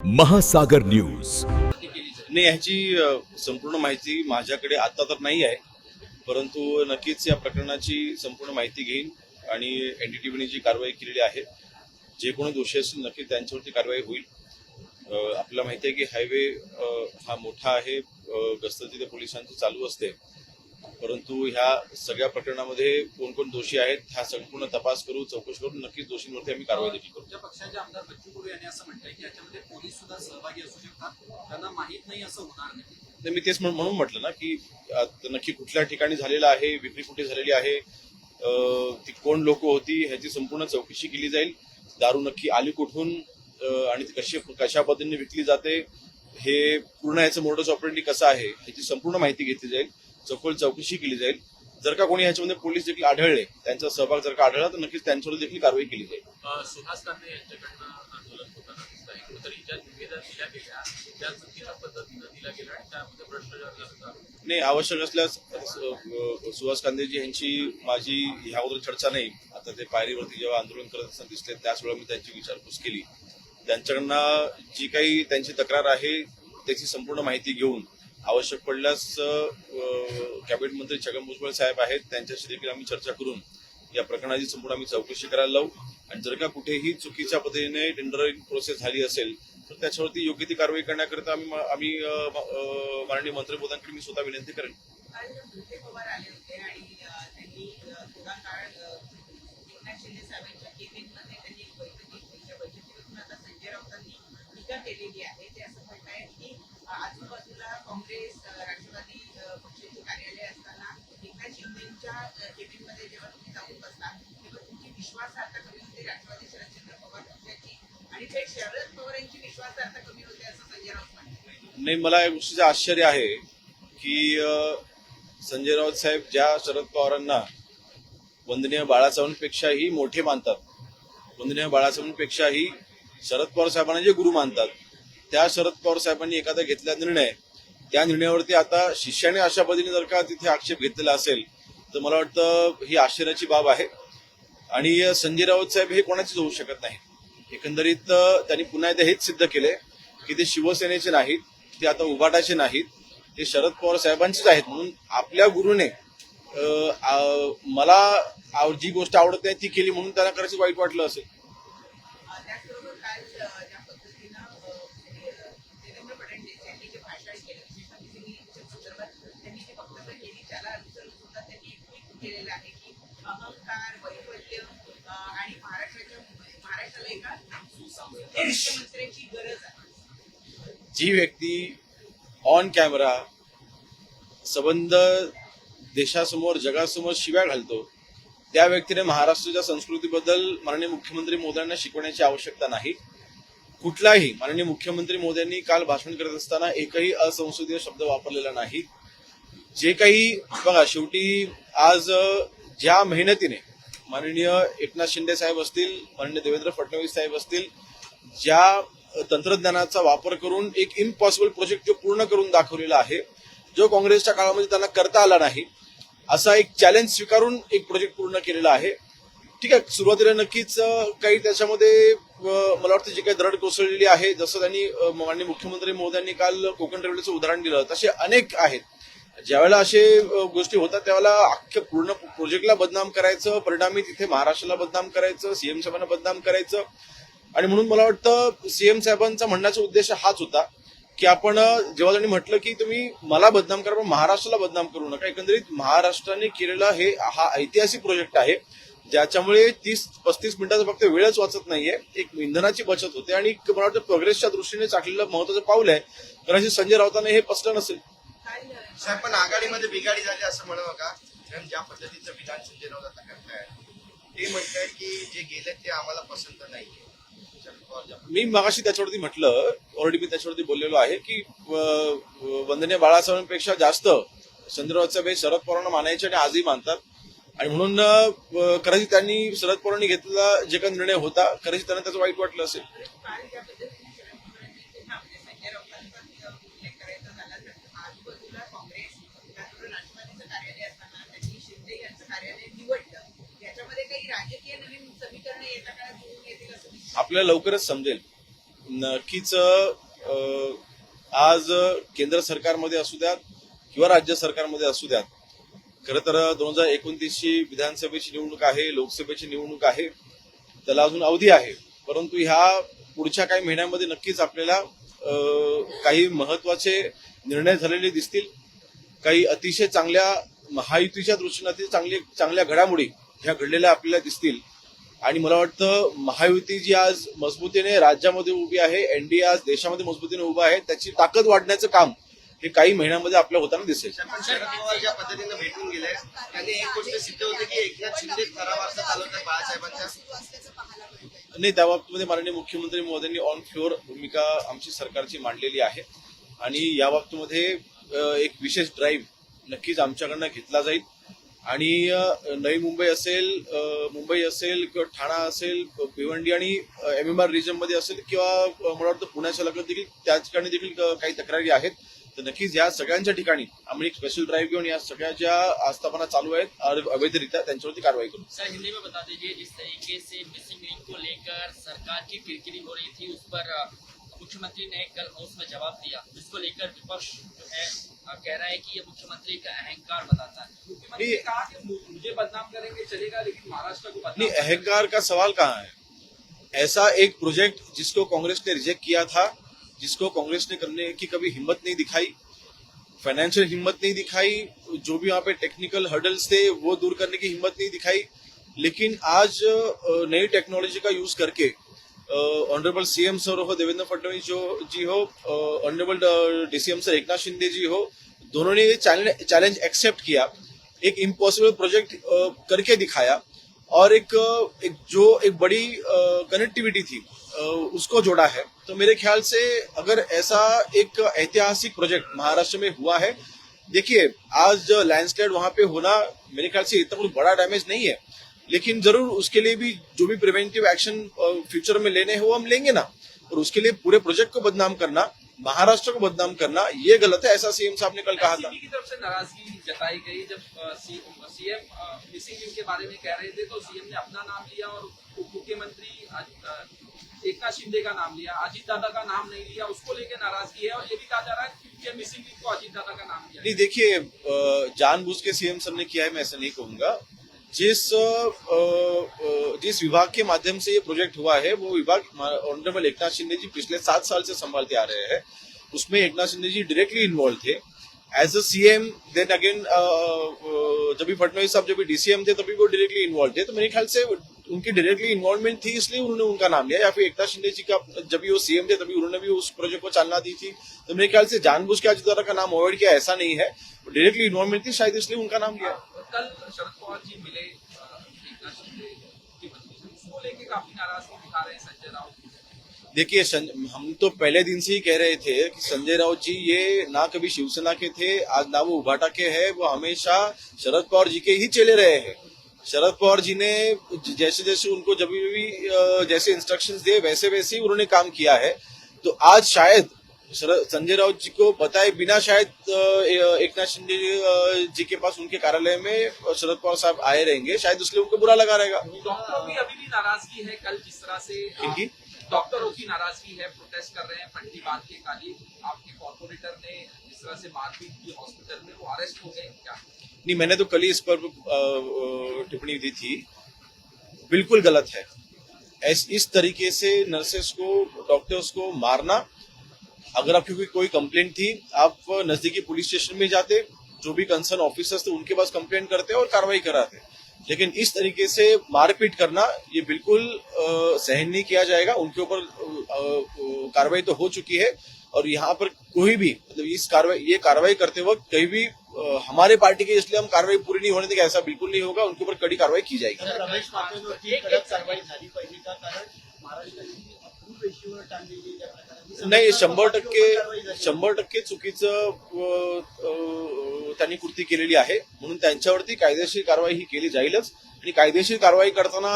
महासागर न्यूज. नाही, ह्याची संपूर्ण माहिती माझ्याकडे आता तर नाही आहे, परंतु नक्कीच या प्रकरणाची संपूर्ण माहिती घेईन आणि एनडीटीव्हीने जी कारवाई केलेली आहे, जे कोणी दोषी असतील नक्कीच त्यांच्यावरती कारवाई होईल. आपल्याला माहिती आहे की हायवे हा मोठा आहे, गस्त तिथे पोलिसांची चालू असते, परंतु ह्या सगळ्या प्रकरणामध्ये कोण कोण दोषी आहेत हा संपूर्ण तपास करू, चौकशी करून नक्कीच दोषींवरती आम्ही कारवाई देखील करू. त्या पक्षाचे आमदार बच्चू कडू यांनी असं म्हटलंय की याच्यामध्ये पोलीस सुद्धा सहभागी असू शकतात, त्यांना माहित नाही असं होणार नाही. मी तेच म्हणून म्हटलं ना की नक्की कुठल्या ठिकाणी झालेलं आहे, विक्री कुठे झालेली आहे, ती कोण लोक होती ह्याची संपूर्ण चौकशी केली जाईल. दारू नक्की आली कुठून आणि ती कशा पद्धतीने विकली जाते, हे पूर्ण याचं मोडस ऑपरेंडी कसं आहे ह्याची संपूर्ण माहिती घेतली जाईल, सखोल चौकशी केली जाईल. जर का कोणी ह्याच्यामध्ये पोलीस देखील आढळले, त्यांचा सहभाग जर का आढळला तर नक्कीच त्यांच्यावर देखील कारवाई केली जाईल. सुहास कांदे यांच्याकडनं आंदोलन होताना दिसत आहे, कुठेतरी ज्या निवेदन दिल्या गेल्या त्या चुकीच्या पद्धतीनं दिल्या गेल्या आणि त्यामध्ये भ्रष्टाचार झाला. नाही, आवश्यक असल्यास सुहास कांदेजी यांची माझी ह्यावर चर्चा नाही. आता ते पायरीवरती जेव्हा आंदोलन करत असताना दिसले त्याच वेळा मी त्यांची विचारपूस केली. त्यांच्याकडनं जी काही त्यांची तक्रार आहे त्याची संपूर्ण माहिती घेऊन आवश्यक पडल्यास कॅबिनेट मंत्री छगन भुजबळ साहेब आहेत, त्यांच्याशी देखील आम्ही चर्चा करून या प्रकरणाची संपूर्ण आम्ही चौकशी करायला लावू. आणि जर का कुठेही चुकीच्या पद्धतीने टेंडरिंग प्रोसेस झाली असेल तर त्याच्यावरती योग्य ती कारवाई करण्याकरिता आम्ही माननीय मंत्री महोदयांकडे मी स्वतः विनंती करेन. केलेली आहे. ते असं म्हणतायत की आजूबाजूला काँग्रेस राष्ट्रवादी पक्षाचे कार्यालय असताना एकनाथ शिंदेच्या केबिनमध्ये जेव्हा तुम्ही जाऊन बसता तेव्हा तुमची विश्वासार्हता कमी होते राष्ट्रवादी शरदचंद्र पवार पक्षाची आणि थेट शरद पवार यांची विश्वासार्हता कमी होते असं संजय राऊत म्हणतात. नाही, मला या गोष्टीचं आश्चर्य आहे की संजय राऊत साहेब ज्या शरद पवारांना वंदनीय बाळासाहेबांपेक्षाही मोठे मानतात, वंदनीय बाळासाहेबांपेक्षाही शरद पवार साहेबांना जे गुरु मानतात, त्या शरद पवार साहेबांनी एखादा घेतला निर्णय, त्या निर्णयावरती आता शिष्याने अशा पद्धतीने जर का तिथे आक्षेप घेतलेला असेल तर मला वाटतं ही आश्चर्याची बाब आहे. आणि संजय राऊत साहेब हे कोणाचेच होऊ शकत नाही. एकंदरीत त्यांनी पुन्हा एकदा हेच सिद्ध केले की ते शिवसेनेचे नाहीत, ते आता उभाटाचे नाहीत, ते शरद पवार साहेबांचेच आहेत. म्हणून आपल्या गुरुने मला जी गोष्ट आवडत नाही ती केली म्हणून त्यांना करायचं वाईट वाटलं असेल. त्याचबरोबर काल ज्या पद्धतीनं देवेंद्र फडणवीस यांनी जे भाषण केलं विशेषतः संदर्भात त्यांनी जी वक्तव्य केली त्याला अनुसरून सुद्धा त्यांनी ट्विट केलेलं आहे की अहंकार, वैफल्य आणि महाराष्ट्राला एका सुसंस्कृत मुख्यमंत्र्याची गरज आहे. जी व्यक्ती ऑन कॅमेरा संबंध देशासमोर जगासमोर शिव्या घालतो त्या व्यक्तीने महाराष्ट्राच्या संस्कृतीबद्दल माननीय मुख्यमंत्री महोदयांना शिकवण्याची आवश्यकता नाही. कुठलाही माननीय मुख्यमंत्री महोदयांनी काल भाषण करत असताना एकही असंसदीय शब्द वापरलेला नाही. जे काही बघा, शेवटी आज ज्या मेहनतीने माननीय एकनाथ शिंदे साहेब असतील, माननीय देवेंद्र फडणवीस साहेब असतील, ज्या तंत्रज्ञानाचा वापर करून एक इम्पॉसिबल प्रोजेक्ट जो पूर्ण करून दाखवलेला आहे, जो काँग्रेसच्या काळामध्ये त्यांना करता आला नाही, असा एक चॅलेंज स्वीकारून एक प्रोजेक्ट पूर्ण केलेला आहे. ठीक आहे, सुरुवातीला नक्कीच काही त्याच्यामध्ये मला वाटतं जी काही दरड कोसळलेली आहे, जसं त्यांनी माननीय मुख्यमंत्री महोदयांनी काल कोकण रेल्वेचं उदाहरण दिलं, तसे अनेक आहेत. ज्यावेळेला असे गोष्टी होतात त्यावेळेला अख्ख्या पूर्ण प्रोजेक्टला बदनाम करायचं, परिणामी तिथे महाराष्ट्राला बदनाम करायचं, सीएम साहेबांना बदनाम करायचं. आणि म्हणून मला वाटतं सीएम साहेबांचा म्हणण्याचा उद्देश हाच होता की आपण जेव्हा त्यांनी म्हटलं की तुम्ही मला बदनाम करा पण महाराष्ट्राला बदनाम करू नका, एकंदरीत महाराष्ट्राने केलेला हा ऐतिहासिक प्रोजेक्ट आहे ज्याच्यामुळे 30-35 मिनिटाचा फक्त वेळच वाचत नाहीये, एक इंधनाची बचत होते आणि मला वाटतं प्रोग्रेसच्या दृष्टीने चाकलेलं महत्वाचं पाऊल आहे. कदाचित संजय राऊतांना हे पसलं नसेल. साहेब, पण आघाडीमध्ये बिघाडी झाली असं म्हणावं का? कारण ज्या पद्धतीचं विधान संजय राऊत आता करतायत, ते म्हणतायत की जे गेले ते आम्हाला पसंत नाहीये. मी मगाशी त्याच्यावरती म्हटलं, ऑलरेडी मी त्याच्यावरती बोललेलो आहे की वंदनीय बाळासाहेबांपेक्षा जास्त संजय राऊत साहेब हे शरद पवारांना मानायचे आणि आजही मानतात. आणि म्हणून कदाचित त्यांनी शरद पवारांनी घेतलेला जे काही निर्णय होता कदाचित त्यांना त्याचं वाईट वाटलं असेल. संजय राऊतांचा उल्लेख करायचा झाला तर आजूबाजूला काँग्रेस राष्ट्रवादीचं कार्यालय असताना त्यांनी शिंदे यांचं कार्यालय निवडलं. याच्यामध्ये काही राजकीय नवीन समीकरणं येत्या काळात होऊन येतील असं आपल्याला लवकरच समजेल. नक्कीच आज केंद्र सरकारमध्ये असू द्यात किंवा राज्य सरकारमध्ये असू द्यात, खरं तर 2029ची विधानसभेची निवडणूक आहे, लोकसभेची निवडणूक आहे, त्याला अजून अवधी आहे. परंतु ह्या पुढच्या काही महिन्यांमध्ये नक्कीच आपल्याला काही महत्वाचे निर्णय झालेले दिसतील. काही अतिशय चांगल्या महायुतीच्या दृष्टीने चांगल्या घडामोडी ह्या घडलेल्या आपल्याला दिसतील. आणि मला वाटतं महायुती जी आज मजबूतीने राज्यामध्ये उभी आहे, एनडीए आज देशामध्ये मजबूतीने उभा आहे, त्याची ताकद वाढण्याचं काम हे काही महिन्यांमध्ये आपल्याला होताना दिसेल. पण शरद पवार ज्या पद्धतीनं भेटून गेले त्यांनी एक गोष्ट सिद्ध होते की एकनाथ शिंदे खरा वारसा चालवतात बाळासाहेबांच्या. नाही, त्या बाबतीमध्ये माननीय मुख्यमंत्री महोदयांनी ऑन फ्लोअर भूमिका आमची सरकारची मांडलेली आहे आणि या बाबतीमध्ये एक विशेष ड्राईव्ह नक्कीच आमच्याकडनं घेतला जाईल. आणि नवी मुंबई असेल किंवा ठाणा असेल, भिवंडी आणि MMR रिजनमध्ये असेल किंवा मला वाटतं पुण्याच्या लगत देखील त्या ठिकाणी देखील काही तक्रारी आहेत. तर नक्कीच या सगळ्यांच्या ठिकाणी आम्ही एक स्पेशल ड्राईव्ह घेऊन या सगळ्या ज्या आस्थापना चालू आहेत अवैधरित्या त्यांच्यावरती कारवाई करू. सर, हिंदी में बता दीजिए, जिस तरीके से मिसिंग लिंक को लेकर सरकार की किरकिरी हो रही थी, उस पर मुख्यमंत्री ने कल हाउस में जवाब दिया, जिसको लेकर विपक्ष जो है कह रहा है कि ये मुख्यमंत्री का अहंकार बताता है. मुख्यमंत्री ने कहा कि मुझे बदनाम करेंगे चलेगा, लेकिन महाराष्ट्र को नहीं, बदनाम अहंकार का सवाल कहाँ है? ऐसा एक प्रोजेक्ट जिसको कांग्रेस ने रिजेक्ट किया था, जिसको कांग्रेस ने करने की कभी हिम्मत नहीं दिखाई, फाइनेंशियल हिम्मत नहीं दिखाई, जो भी वहां पे टेक्निकल हर्डल्स थे वो दूर करने की हिम्मत नहीं दिखाई. लेकिन आज नई टेक्नोलॉजी का यूज करके ऑनरेबल सीएम सर हो, देवेंद्र फडणवीस जी हो, honourable DCM sir Eknath Shinde ji हो, दोनों ने ये चैलेंज एक्सेप्ट किया, एक इम्पॉसिबल प्रोजेक्ट करके दिखाया और एक बड़ी कनेक्टिविटी थी उसको जोड़ा है. तो मेरे ख्याल से अगर ऐसा एक ऐतिहासिक प्रोजेक्ट महाराष्ट्र में हुआ है, देखिए आज लैंडस्लाइड वहां पे होना मेरे ख्याल से इतना कोई बड़ा डैमेज नहीं है, लेकिन जरूर उसके लिए भी जो भी प्रिवेंटिव एक्शन फ्यूचर में लेने हो हम लेंगे ना. और उसके लिए पूरे प्रोजेक्ट को बदनाम करना, महाराष्ट्र को बदनाम करना, ये गलत है. ऐसा सीएम साहब ने कल कहा था. की तरफ से नाराजगी जताई गई जब सीएम मिसिंग लिंक के बारे में कह रहे थे, तो सीएम ने अपना नाम लिया और उप मुख्यमंत्री एकनाथ शिंदे का नाम लिया, अजीत दादा का नाम नहीं लिया. उसको लेकर नाराजगी है और ये भी कहा जा रहा है कि मिसिंग लिंक को अजीत दादा का नाम लिया. नहीं, देखिए जानबूझ के सीएम सर ने किया है, मैं ऐसा नहीं कहूंगा. जिस विभाग के माध्यम से ये प्रोजेक्ट हुआ है वो विभाग ऑनरेबल एकनाथ शिंदे जी पिछले 7 साल से संभालते आ रहे हैं. उसमें एकनाथ शिंदे जी डायरेक्टली इन्वॉल्व थे as a CM. Then again जब भी फडणवीस साहब जब भी DCM थे तभी वो डायरेक्टली इन्वॉल्व थे. तो मेरे ख्याल से उनकी डायरेक्टली इन्वॉल्वमेंट थी, इसलिए उन्होंने उनका नाम लिया. या फिर एकनाथ शिंदे जी का जब भी वो सीएम थे तभी उन्होंने भी उस प्रोजेक्ट को चालना दी थी. तो मेरे ख्याल से जानबूझ के अजित दादा का नाम अवॉइड किया ऐसा नहीं है, डायरेक्टली इन्वॉल्वमेंट थी, शायद इसलिए उनका नाम लिया. कल शरद पवार जी मिले एकनाथ शिंदे की पत्नी से, उसको लेके काफी नाराजगी दिखा रहे हैं संजय राउत. देखिए हम तो पहले दिन से ही कह रहे थे कि संजय राउत जी ये ना कभी शिवसेना के थे, आज ना वो उभाटा के हैं, वो हमेशा शरद पवार जी के ही चले रहे हैं. शरद पवार जी ने जैसे जैसे उनको जब भी जैसे इंस्ट्रक्शंस दिए वैसे वैसे ही उन्होंने काम किया है. तो आज शायद संजय राउत जी को बताए बिना शायद एकनाथ शिंदे जी के पास उनके कार्यालय में शरद पवार साहब आए रहेंगे, शायद इसलिए उनको बुरा लगा रहेगा. डॉक्टरों की अभी भी नाराजगी है. कल जिस तरह से इनकी डॉक्टरों की नाराजगी है, प्रोटेस्ट कर रहे हैं पट्टी बांध के काली. आपके कॉर्पोरेटर ने जिस तरह से मारपीट की हॉस्पिटल में, वो अरेस्ट हो गए क्या? नहीं, मैंने तो कल ही इस पर टिप्पणी दी थी. बिल्कुल गलत है इस तरीके से नर्सेस को, डॉक्टर्स को मारना. अगर आपकी कोई कंप्लेंट थी, आप नजदीकी पुलिस स्टेशन में जाते, जो भी कंसर्न ऑफिसर्स थे उनके पास कंप्लेंट करते और कार्रवाई कराते. लेकिन इस तरीके से मारपीट करना ये बिल्कुल सहन नहीं किया जाएगा. उनके ऊपर कार्रवाई तो हो चुकी है और यहाँ पर कोई भी मतलब ये कार्रवाई करते वक्त कहीं भी हमारे पार्टी के इसलिए हम कार्रवाई पूरी नहीं होने देंगे, ऐसा बिल्कुल नहीं होगा. उनके ऊपर कड़ी कार्रवाई की जाएगी. रमेश पाटलांवरती कडक कारवाई झाली पाहिजे का? कारण महाराष्ट्राची अपूर्व रेषेवर टांगलेली ज्या प्रकारे नाही, 100% चुकीचं त्यांनी कृती केलेली आहे, म्हणून त्यांच्यावरती कायदेशीर कारवाई ही केली जाईलच. आणि कायदेशीर कारवाई करताना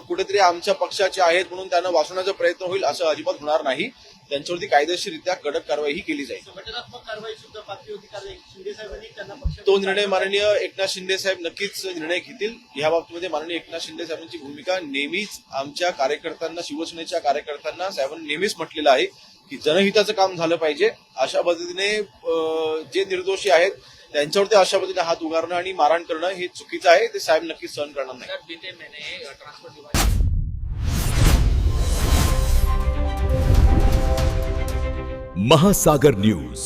कुठेतरी आमच्या पक्षाचे आहेत म्हणून त्यांना वाचवण्याचा प्रयत्न होईल असं अजिबात होणार नाही. त्यांच्यावरती कायदेशीररित्या कडक कारवाई ही केली जाईल. संघटनात्मक कारवाई सुद्धा बाकी होती कारण शिंदे साहेबांनी त्यांना पक्ष तो निर्णय माननीय एकनाथ शिंदे साहेब नक्कीच निर्णय घेतील. या बाबतीमध्ये माननीय एकनाथ शिंदे साहेबांची भूमिका नेहमीच आमच्या कार्यकर्त्यांना, शिवसेनेच्या कार्यकर्त्यांना साहेबांनी नेहमीच म्हटलेलं आहे की जनहिताचं काम झालं पाहिजे. अशा पद्धतीने जे निर्दोषी आहेत त्यांच्यावरती अशा पद्धतीने हात उगारणं आणि मारहाण करणं हे चुकीचं आहे. ते साहेब नक्कीच सहन करणार नाही. सर, बीते महीने ट्रांसपोर्ट विभाग महासागर न्यूज